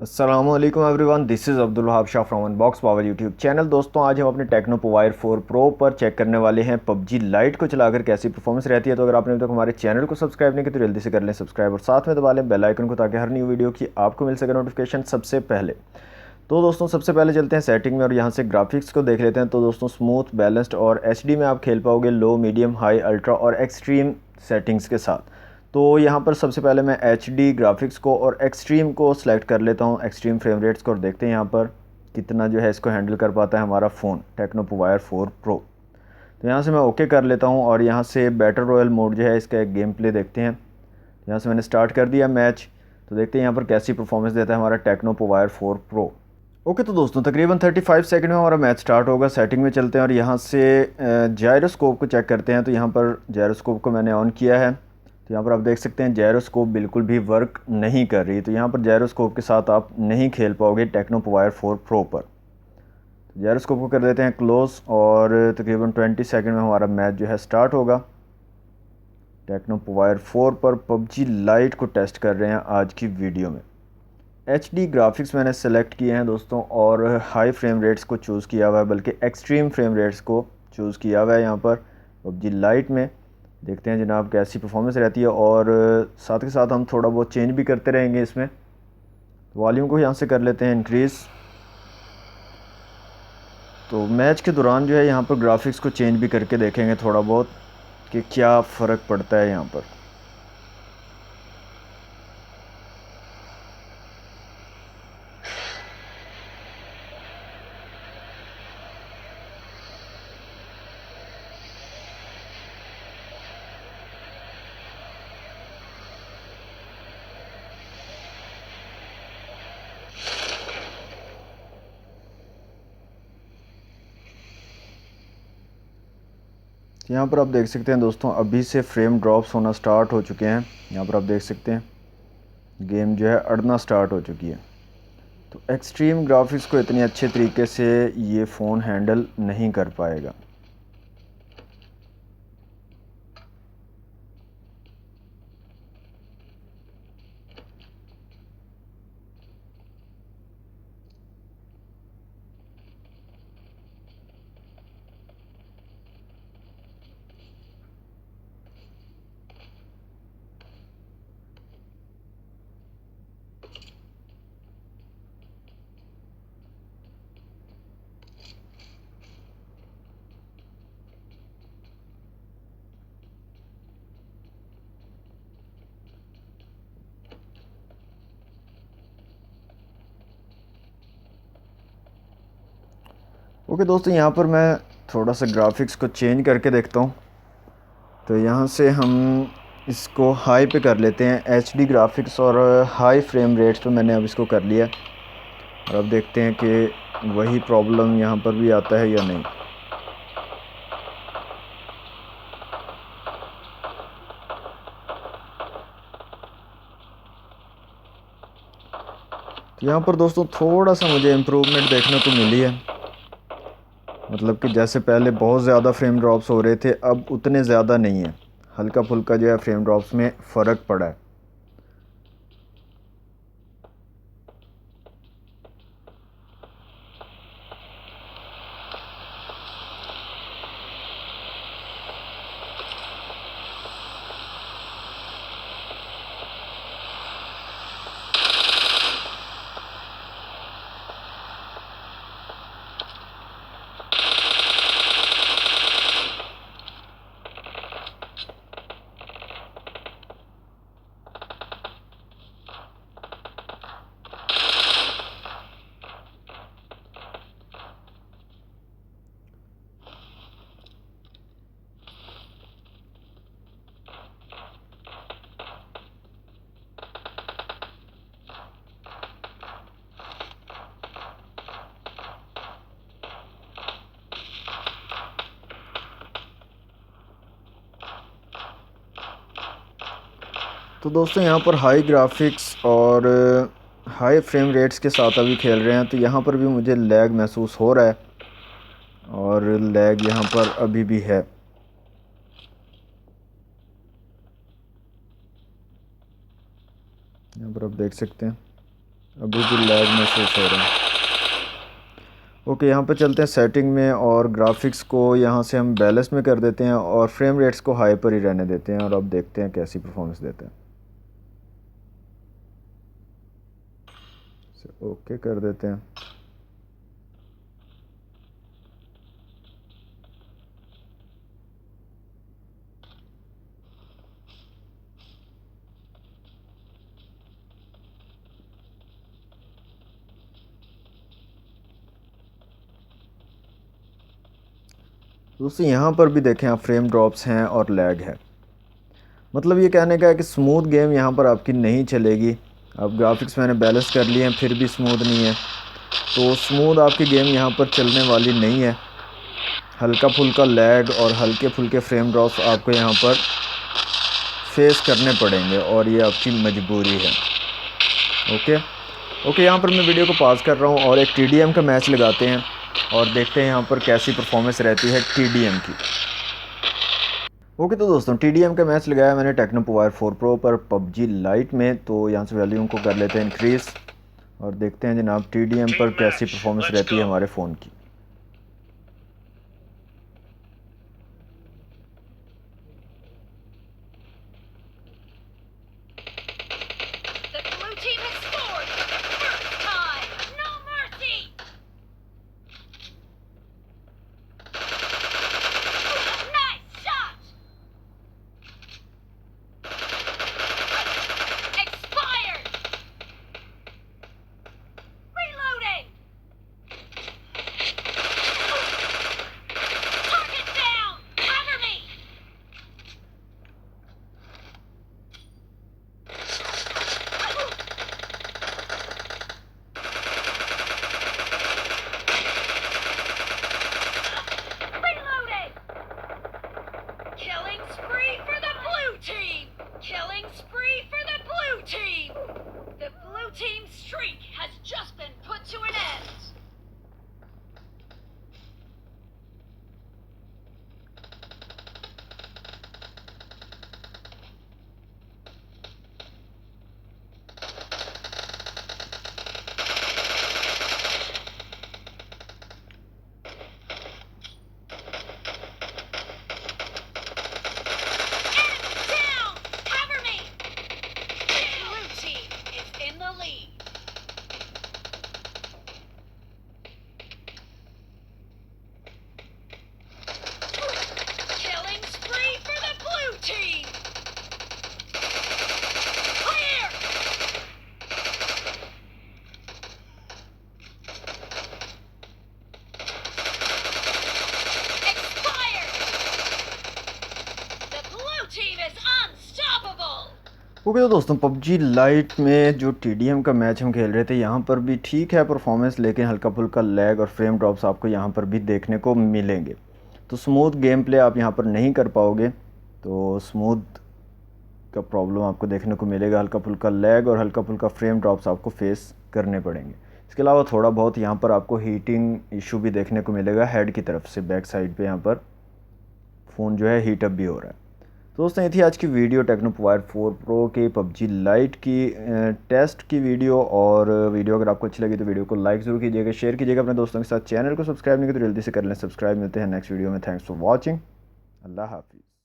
अस्सलाम वालेकुम everyone, this is Abdul Wahab Shah from unbox power YouTube channel. दोस्तों, आज हम अपने टेक्नो पोवायर 4 प्रो पर चेक करने वाले हैं पबजी लाइट को चलाकर कैसी परफॉर्मेंस रहती है। तो अगर आपने अभी तक हमारे चैनल को सब्सक्राइब नहीं किया तो जल्दी से कर लें सब्सक्राइब और साथ में दबा लें बेल आइकन को, ताकि हर न्यू वीडियो की आपको मिल सके नोटिफिकेशन सबसे पहले। तो दोस्तों, सबसे पहले चलते हैं सेटिंग में और यहाँ से ग्राफिक्स को देख लेते हैं। तो दोस्तों, स्मूथ, बैलेंस्ड और एचडी में आप खेल पाओगे लो, मीडियम, हाई, अल्ट्रा और एक्सट्रीम सेटिंग्स के साथ। तो यहाँ पर सबसे पहले मैं एचडी ग्राफिक्स को और एक्सट्रीम को सिलेक्ट कर लेता हूँ, एक्सट्रीम फ्रेम रेट्स को, और देखते हैं यहाँ पर कितना जो है इसको हैंडल कर पाता है हमारा फ़ोन टेक्नो पोवायर 4 प्रो। तो यहाँ से मैं ओके कर लेता हूँ और यहाँ से बैटल रॉयल मोड जो है इसका एक गेम प्ले देखते हैं। यहाँ से मैंने स्टार्ट कर दिया मैच। तो देखते हैं यहाँ पर कैसी परफॉर्मेंस देता है हमारा टेक्नो पोवायर 4 प्रो। ओके, तो दोस्तों तकरीबन 35 सेकंड में हमारा मैच स्टार्ट होगा। सेटिंग में चलते हैं और यहाँ से जायरोस्कोप को चेक करते हैं। तो यहाँ पर जायरोस्कोप को मैंने ऑन किया है। तो यहाँ पर आप देख सकते हैं जायरोस्कोप बिल्कुल भी वर्क नहीं कर रही। तो यहाँ पर जायरोस्कोप के साथ आप नहीं खेल पाओगे टेक्नो पोवायर 4 प्रो पर। तो जायरोस्कोप को कर देते हैं क्लोज और तकरीबन 20 सेकंड में हमारा मैच जो है स्टार्ट होगा। टेक्नो पोवायर 4 पर पबजी लाइट को टेस्ट कर रहे हैं आज की वीडियो में। एचडी ग्राफिक्स मैंने सेलेक्ट किए हैं दोस्तों, और हाई फ्रेम रेट्स को चूज़ किया हुआ है, बल्कि एक्सट्रीम फ्रेम रेट्स को चूज़ किया हुआ है यहाँ पर पबजी लाइट में। देखते हैं जनाब कैसी परफॉर्मेंस रहती है, और साथ के साथ हम थोड़ा बहुत चेंज भी करते रहेंगे इसमें। वॉल्यूम को यहाँ से कर लेते हैं इंक्रीज़। तो मैच के दौरान जो है यहाँ पर ग्राफिक्स को चेंज भी करके देखेंगे थोड़ा बहुत कि क्या फ़र्क पड़ता है यहाँ पर। यहाँ पर आप देख सकते हैं दोस्तों, अभी से फ्रेम ड्रॉप्स होना स्टार्ट हो चुके हैं। यहाँ पर आप देख सकते हैं गेम जो है अड़ना स्टार्ट हो चुकी है। तो एक्सट्रीम ग्राफिक्स को इतनी अच्छे तरीके से ये फ़ोन हैंडल नहीं कर पाएगा। ओके दोस्तों, यहाँ पर मैं थोड़ा सा ग्राफिक्स को चेंज करके देखता हूँ। तो यहाँ से हम इसको हाई पे कर लेते हैं, एचडी ग्राफिक्स और हाई फ्रेम रेट्स पे मैंने अब इसको कर लिया। और अब देखते हैं कि वही प्रॉब्लम यहाँ पर भी आता है या नहीं। तो यहाँ पर दोस्तों थोड़ा सा मुझे इम्प्रूवमेंट देखने को मिली है। मतलब कि जैसे पहले बहुत ज़्यादा फ्रेम ड्रॉप्स हो रहे थे, अब उतने ज़्यादा नहीं है। हल्का फुल्का जो है फ्रेम ड्रॉप्स में फ़र्क पड़ा है। तो दोस्तों यहाँ पर हाई ग्राफिक्स और हाई फ्रेम रेट्स के साथ अभी खेल रहे हैं, तो यहाँ पर भी मुझे लैग महसूस हो रहा है, और लैग यहाँ पर अभी भी है। यहाँ पर आप देख सकते हैं अभी भी लैग महसूस हो रहा है। ओके, यहाँ पे चलते हैं सेटिंग में और ग्राफिक्स को यहाँ से हम बैलेंस में कर देते हैं और फ्रेम रेट्स को हाई पर ही रहने देते हैं और अब देखते हैं कैसी परफॉर्मेंस देते हैं। ओके कर देते हैं। दोस्तों यहाँ पर भी देखें आप, फ्रेम ड्रॉप्स हैं और लैग है। मतलब ये कहने का है कि स्मूथ गेम यहाँ पर आपकी नहीं चलेगी। अब ग्राफिक्स मैंने बैलेंस कर लिए हैं फिर भी स्मूथ नहीं है, तो स्मूथ आपकी गेम यहाँ पर चलने वाली नहीं है। हल्का फुल्का लैग और हल्के फुल्के फ्रेम ड्रॉप्स आपको यहाँ पर फेस करने पड़ेंगे और ये आपकी मजबूरी है। ओके, यहाँ पर मैं वीडियो को पॉज कर रहा हूँ और एक TDM का मैच लगाते हैं और देखते हैं यहाँ पर कैसी परफॉर्मेंस रहती है TDM की। ओके, तो दोस्तों TDM का मैच लगाया मैंने टेक्नो पोवायर 4 प्रो पर PUBG लाइट में। तो यहाँ से वैल्यूम को कर लेते हैं इंक्रीज़ और देखते हैं जनाब TDM पर कैसी परफॉर्मेंस रहती है हमारे फ़ोन की। Killing spree for the blue team! The blue team's streak has just been put to an end! Okay, तो दोस्तों PUBG लाइट में जो TDM का मैच हम खेल रहे थे यहाँ पर भी ठीक है परफॉर्मेंस, लेकिन हल्का फुल्का लैग और फ्रेम ड्रॉप्स आपको यहाँ पर भी देखने को मिलेंगे। तो स्मूथ गेम प्ले आप यहाँ पर नहीं कर पाओगे, तो स्मूथ का प्रॉब्लम आपको देखने को मिलेगा। हल्का फुल्का लैग और हल्का फुल्का फ्रेम ड्रॉप्स आपको फेस करने पड़ेंगे। इसके अलावा थोड़ा बहुत यहाँ पर आपको हीटिंग इशू भी देखने को मिलेगा हेड की तरफ से। बैक साइड पे यहाँ पर फ़ोन जो है हीट अप भी हो रहा है। तो दोस्तों ये थी आज की वीडियो टेक्नो पोवायर 4 प्रो के PUBG लाइट की टेस्ट की वीडियो। और वीडियो अगर आपको अच्छी लगी तो वीडियो को लाइक ज़रूर कीजिएगा, शेयर कीजिएगा अपने दोस्तों के साथ। चैनल को सब्सक्राइब नहीं किया तो जल्दी से कर लें सब्सक्राइब। मिलते हैं नेक्स्ट वीडियो में। Thanks for watching. अल्लाह हाफिज़।